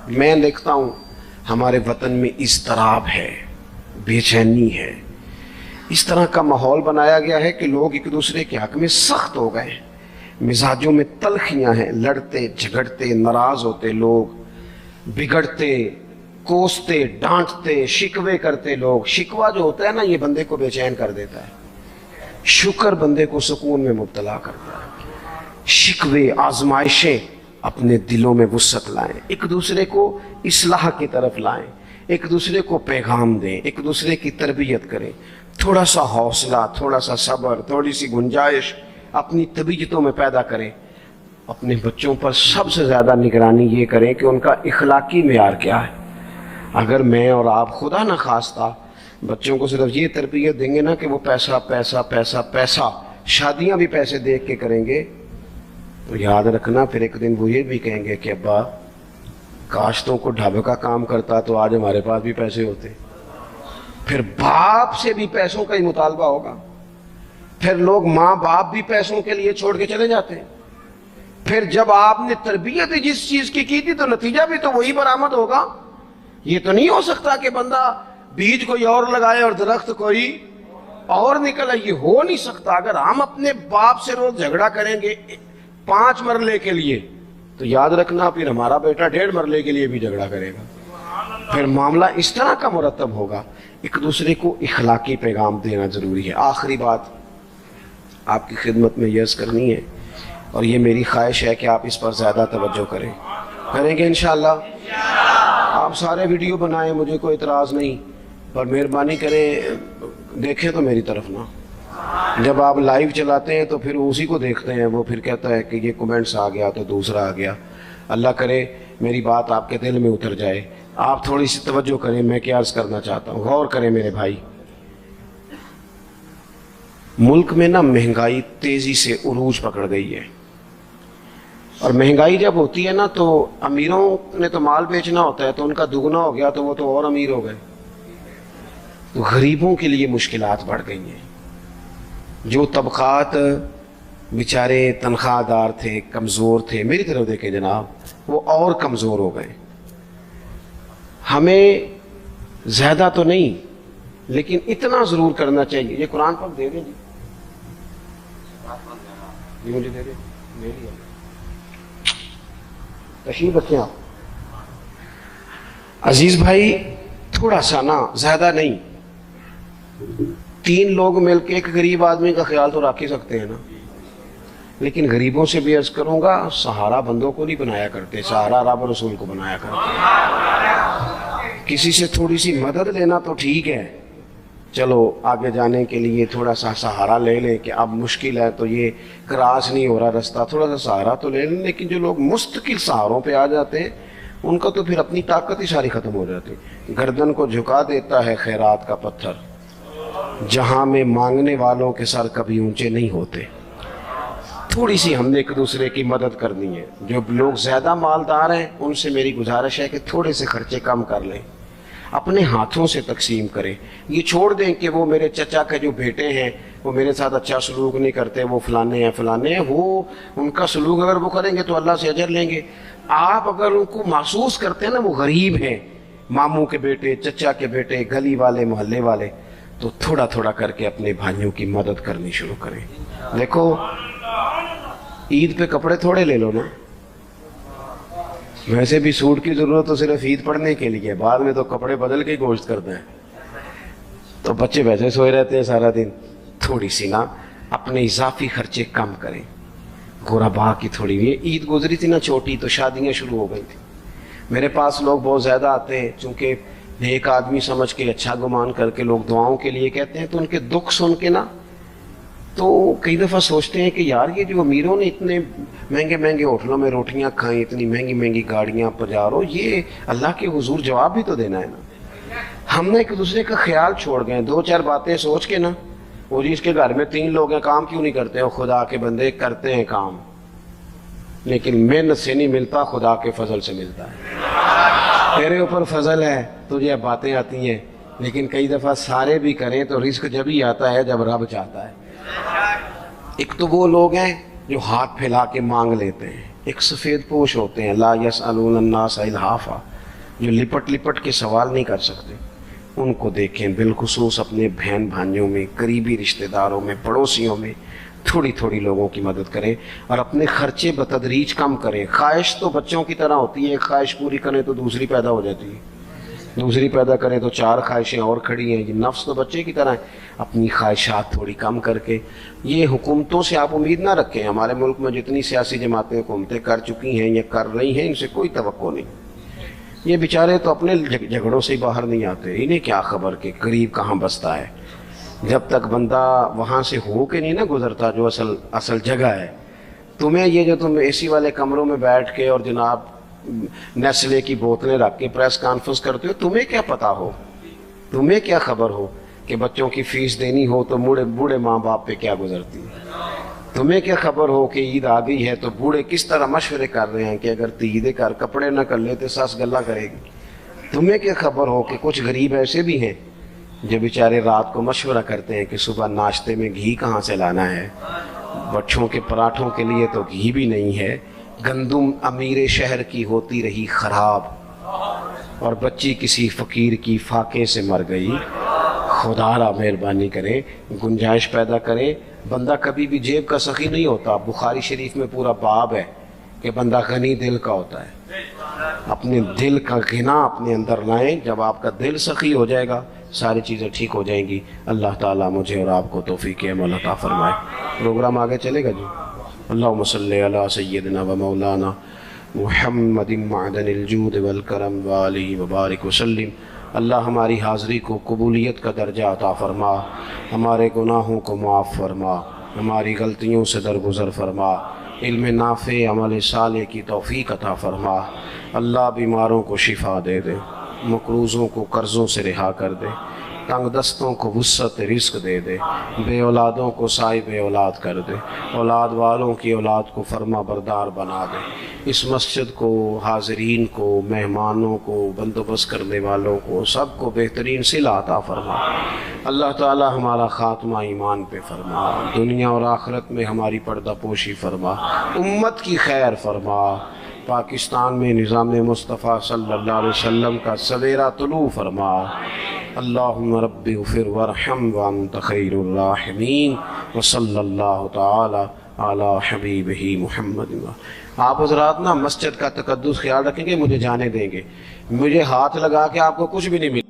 میں دیکھتا ہوں ہمارے وطن میں اضطراب ہے، بے چینی ہے، اس طرح کا ماحول بنایا گیا ہے کہ لوگ ایک دوسرے کے حق میں سخت ہو گئے ہیں، مزاجوں میں تلخیاں ہیں، لڑتے جھگڑتے ناراض ہوتے لوگ، بگڑتے کوستے ڈانٹتے شکوے کرتے لوگ۔ شکوہ جو ہوتا ہے نا، یہ بندے کو بے چین کر دیتا ہے، شکر بندے کو سکون میں مبتلا کرتا ہے۔ شکوے آزمائشیں اپنے دلوں میں وسعت لائیں، ایک دوسرے کو اصلاح کی طرف لائیں، ایک دوسرے کو پیغام دیں، ایک دوسرے کی تربیت کریں، تھوڑا سا حوصلہ، تھوڑا سا صبر، تھوڑی سی گنجائش اپنی طبیعتوں میں پیدا کریں۔ اپنے بچوں پر سب سے زیادہ نگرانی یہ کریں کہ ان کا اخلاقی معیار کیا ہے۔ اگر میں اور آپ خدا نہ خواستہ بچوں کو صرف یہ تربیت دیں گے نا کہ وہ پیسہ پیسہ پیسہ پیسہ، شادیاں بھی پیسے دیکھ کے کریں گے، تو یاد رکھنا پھر ایک دن وہ یہ بھی کہیں گے کہ ابا کاشتوں کو ڈھابے کا کام کرتا تو آج ہمارے پاس بھی پیسے ہوتے۔ پھر باپ سے بھی پیسوں کا ہی مطالبہ ہوگا، پھر لوگ ماں باپ بھی پیسوں کے لیے چھوڑ کے چلے جاتے ہیں۔ پھر جب آپ نے تربیت جس چیز کی تھی تو نتیجہ بھی تو وہی برآمد ہوگا۔ یہ تو نہیں ہو سکتا کہ بندہ بیج کوئی اور لگائے اور درخت کوئی اور نکلے، یہ ہو نہیں سکتا۔ اگر ہم اپنے باپ سے روز جھگڑا کریں گے 5 مرلے کے لیے تو یاد رکھنا پھر ہمارا بیٹا 1.5 مرلے کے لیے بھی جھگڑا کرے گا۔ پھر معاملہ اس طرح کا مرتب ہوگا۔ ایک دوسرے کو اخلاقی پیغام دینا ضروری ہے۔ آخری بات آپ کی خدمت میں یہ عرض کرنی ہے، اور یہ میری خواہش ہے کہ آپ اس پر زیادہ توجہ کریں گے انشاءاللہ۔ آپ سارے ویڈیو بنائیں، مجھے کوئی اعتراض نہیں، پر مہربانی کریں دیکھیں تو میری طرف نہ۔ جب آپ لائیو چلاتے ہیں تو پھر اسی کو دیکھتے ہیں، وہ پھر کہتا ہے کہ یہ کومنٹس آ گیا تو دوسرا آ گیا۔ اللہ کرے میری بات آپ کے دل میں اتر جائے۔ آپ تھوڑی سی توجہ کریں، میں کیا عرض کرنا چاہتا ہوں، غور کریں میرے بھائی۔ ملک میں نا مہنگائی تیزی سے عروج پکڑ گئی ہے، اور مہنگائی جب ہوتی ہے نا تو امیروں نے تو مال بیچنا ہوتا ہے تو ان کا دگنا ہو گیا تو وہ تو اور امیر ہو گئے، تو غریبوں کے لیے مشکلات بڑھ گئی ہیں۔ جو طبقات بیچارے تنخواہ دار تھے، کمزور تھے، میری طرف دیکھیں جناب، وہ اور کمزور ہو گئے۔ ہمیں زیادہ تو نہیں لیکن اتنا ضرور کرنا چاہیے۔ یہ قرآن پاک دے دیں جی، یہ مجھے دے دیں، میری ہے، تشریف رکھیں آپ۔ عزیز بھائی تھوڑا سا نا، زیادہ نہیں، 3 لوگ مل کے ایک غریب آدمی کا خیال تو رکھ ہی سکتے ہیں نا، لیکن غریبوں سے بھی عرض کروں گا، سہارا بندوں کو نہیں بنایا کرتے، سہارا رب رسول کو بنایا کرتے۔ کسی سے تھوڑی سی مدد لینا تو ٹھیک ہے، چلو آگے جانے کے لیے تھوڑا سا سہارا لے لیں کہ اب مشکل ہے تو یہ کراس نہیں ہو رہا رستہ، تھوڑا سا سہارا تو لے لیں۔ لیکن جو لوگ مستقل سہاروں پہ آ جاتے ہیں ان کا تو پھر اپنی طاقت ہی ساری ختم ہو جاتی۔ گردن کو جھکا دیتا ہے خیرات کا پتھر، جہاں میں مانگنے والوں کے سر کبھی اونچے نہیں ہوتے۔ تھوڑی سی ہم نے ایک دوسرے کی مدد کرنی ہے۔ جو لوگ زیادہ مالدار ہیں ان سے میری گزارش ہے کہ تھوڑے سے خرچے کم کر لیں، اپنے ہاتھوں سے تقسیم کریں۔ یہ چھوڑ دیں کہ وہ میرے چچا کے جو بیٹے ہیں وہ میرے ساتھ اچھا سلوک نہیں کرتے، وہ فلانے ہیں، وہ ان کا سلوک اگر وہ کریں گے تو اللہ سے اجر لیں گے۔ آپ اگر ان کو محسوس کرتے ہیں نا وہ غریب ہیں، ماموں کے بیٹے، چچا کے بیٹے، گلی والے، محلے والے، تو تھوڑا تھوڑا کر کے اپنے بھائیوں کی مدد کرنی شروع کریں۔ دیکھو عید پہ کپڑے تھوڑے لے لو نا، ویسے بھی سوٹ کی ضرورت تو صرف عید پڑھنے کے لیے، بعد میں تو کپڑے بدل کے گوشت کرتے ہیں، تو بچے ویسے سوئے رہتے ہیں سارا دن۔ تھوڑی سی نا اپنے اضافی خرچے کم کریں۔ غربا کی تھوڑی، یہ عید گزری تھی نا چھوٹی تو شادیاں شروع ہو گئی تھی، میرے پاس لوگ بہت زیادہ آتے ہیں، چونکہ نیک آدمی سمجھ کے اچھا گمان کر کے لوگ دعاؤں کے لیے کہتے ہیں، تو ان کے دکھ سن کے نا تو کئی دفعہ سوچتے ہیں کہ یار یہ جو امیروں نے اتنے مہنگے مہنگے ہوٹلوں میں روٹیاں کھائیں، اتنی مہنگی مہنگی گاڑیاں پجارو، یہ اللہ کے حضور جواب بھی تو دینا ہے نا۔ ہم نے ایک دوسرے کا خیال چھوڑ گئے، 2-4 باتیں سوچ کے نا، وہ جس کے گھر میں 3 لوگ ہیں کام کیوں نہیں کرتے؟ وہ خدا کے بندے کرتے ہیں کام، لیکن محنت سے نہیں ملتا، خدا کے فضل سے ملتا ہے۔ تیرے اوپر فضل ہے، تجھے باتیں آتی ہیں، لیکن کئی دفعہ سارے بھی کریں تو رزق جب ہی آتا ہے جب رب چاہتا ہے۔ ایک تو وہ لوگ ہیں جو ہاتھ پھیلا کے مانگ لیتے ہیں، ایک سفید پوش ہوتے ہیں لا یسألون الناس الحافا، جو لپٹ لپٹ کے سوال نہیں کر سکتے، ان کو دیکھیں، بالخصوص اپنے بہن بھائیوں میں، قریبی رشتہ داروں میں، پڑوسیوں میں تھوڑی تھوڑی لوگوں کی مدد کریں اور اپنے خرچے بتدریج کم کریں۔ خواہش تو بچوں کی طرح ہوتی ہے، ایک خواہش پوری کریں تو دوسری پیدا ہو جاتی ہے، دوسری پیدا کریں تو 4 خواہشیں اور کھڑی ہیں۔ یہ نفس تو بچے کی طرح ہے، اپنی خواہشات تھوڑی کم کر کے۔ یہ حکومتوں سے آپ امید نہ رکھیں، ہمارے ملک میں جتنی سیاسی جماعتیں حکومتیں کر چکی ہیں یا کر رہی ہیں، ان سے کوئی توقع نہیں۔ یہ بیچارے تو اپنے جھگڑوں سے ہی باہر نہیں آتے، انہیں کیا خبر کہ قریب کہاں بستا ہے۔ جب تک بندہ وہاں سے ہو کے نہیں نہ گزرتا جو اصل جگہ ہے، تمہیں یہ جو تم اے سی والے کمروں میں بیٹھ کے اور جناب نیسلے کی بوتلیں رکھ کے پریس کانفرنس کرتے ہو، تمہیں کیا پتا ہو، تمہیں کیا خبر ہو کہ بچوں کی فیس دینی ہو تو بوڑھے ماں باپ پہ کیا گزرتی ہے؟ تمہیں کیا خبر ہو کہ عید آ گئی ہے تو بوڑھے کس طرح مشورے کر رہے ہیں کہ اگر عید کر کپڑے نہ کر لیتے ساس گلہ کرے گی؟ تمہیں کیا خبر ہو کہ کچھ غریب ایسے بھی ہیں جو بیچارے رات کو مشورہ کرتے ہیں کہ صبح ناشتے میں گھی کہاں سے لانا ہے، بچوں کے پراٹھوں کے لیے تو گھی بھی نہیں ہے، گندم امیر شہر کی ہوتی رہی خراب اور بچی کسی فقیر کی فاقے سے مر گئی۔ خدا را مہربانی کرے، گنجائش پیدا کرے۔ بندہ کبھی بھی جیب کا سخی نہیں ہوتا، بخاری شریف میں پورا باب ہے کہ بندہ غنی دل کا ہوتا ہے۔ اپنے دل کا غنا اپنے اندر لائیں، جب آپ کا دل سخی ہو جائے گا ساری چیزیں ٹھیک ہو جائیں گی۔ اللہ تعالیٰ مجھے اور آپ کو توفیق عمل عطا فرمائے۔ پروگرام آگے چلے گا جی۔ اللہم صلی علی سیدنا و مولانا محمد معدن الجود والکرم وآلہ وبارک وسلم۔ اللہ ہماری حاضری کو قبولیت کا درجہ عطا فرما، ہمارے گناہوں کو معاف فرما، ہماری غلطیوں سے درگزر فرما، علم نافع عمل صالح کی توفیق عطا فرما۔ اللہ بیماروں کو شفا دے دے، مقروضوں کو قرضوں سے رہا کر دے، تنگ دستوں کو وسعت رزق دے دے، بے اولادوں کو صاحب اولاد کر دے، اولاد والوں کی اولاد کو فرما بردار بنا دے۔ اس مسجد کو، حاضرین کو، مہمانوں کو، بندوبست کرنے والوں کو، سب کو بہترین صلہ عطا فرما۔ اللہ تعالی ہمارا خاتمہ ایمان پہ فرما، دنیا اور آخرت میں ہماری پردہ پوشی فرما، امت کی خیر فرما، پاکستان میں نظام مصطفیٰ صلی اللہ علیہ وسلم کا سویرا طلوع فرما۔ اللہم رب اغفر وارحم وانت خیر الراحمین وصلی اللہ تعالی علی حبیبہ محمد۔ آپ حضرات نا مسجد کا تقدس خیال رکھیں گے، مجھے جانے دیں گے، مجھے ہاتھ لگا کے آپ کو کچھ بھی نہیں ملے۔